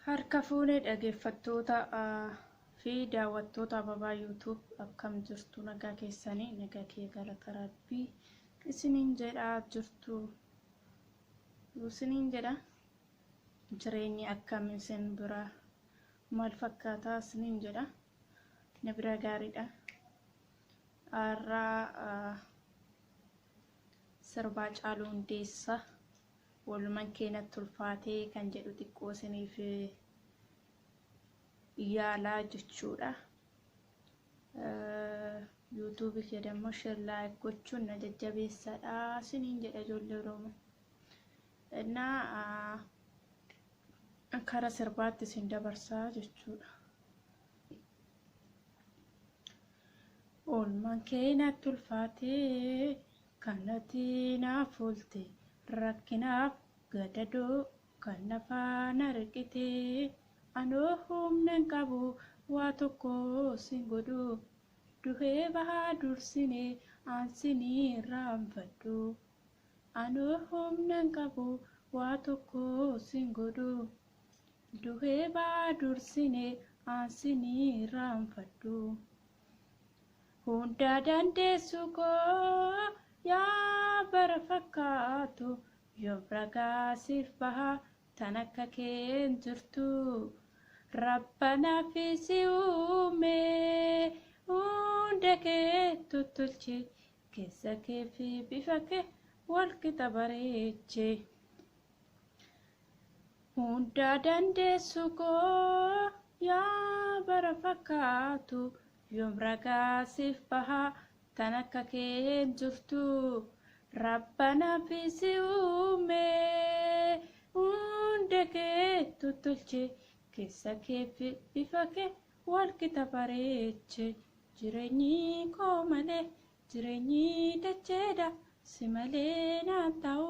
Harka fuunee dhaggeeffattoota fi daawwattoota Ababaa YouTube akkam jirtu nagaa keessanii nagaa kee galata Rabbii isiniin jedhaa jirtu isiniin jedha jireenyi akkam isin bira maal fakkaataa isiniin jedha na bira gaariidha har'a sirbaa Caaluu Hundeessaa walumaan keenatti ulfaatee kan jedhu xiqqoo isiniif yaalaa jechuudha. YouTube jedhamu share like gochuun na jajjabeessadha isiniin jedha ijoollee Oromoo. Innaa karaa sirbaatti isin dabarsaa jechuudha. Walumaan keenatti ulfaatee kanatti naaf oolte. Rakkinaaf gadadoo kan nafaan argitee anoo humna qabu waa tokko sin godhu duhee bahaa dursine aansinii raanfadhu anoo humna qabu waa tokko sin godhu duhee bahaa dursine aansinii raanfadhu hunda dandeessu koo yaa bara fakkaatu yoo ragaasiif baha tan akka keen jirtu Rabbana fi si uume hunda kee tuttulche keessa kee fi bifa kee wal qixa bareeche hunda dandeessu koo yaa bara fakkaatu yoo ragaasiif baha tan akka keen jirtu Rabbana fi si uume hunda kee tuttulche keessa kee fi bifa kee wal qixa bareeche jireenyi koo malee jireenyi dacheedha si malee naan ta'u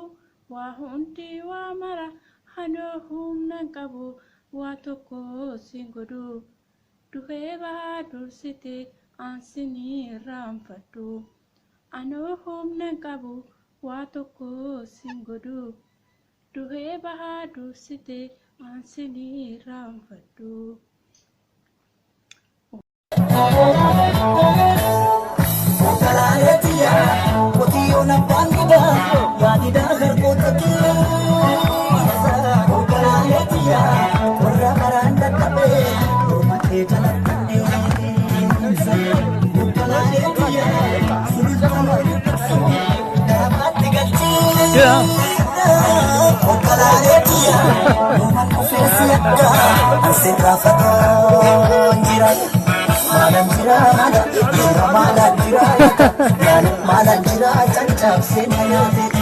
waa hundi waa mara anoo humna qabu waa tokko sin godhu duhee bahaa dursite aansinii raanfadhu anoo humna qabu waa tokko sin godhu duhee bahaa dursite aansinii raanfadhu. Malam jira, cancap senayate.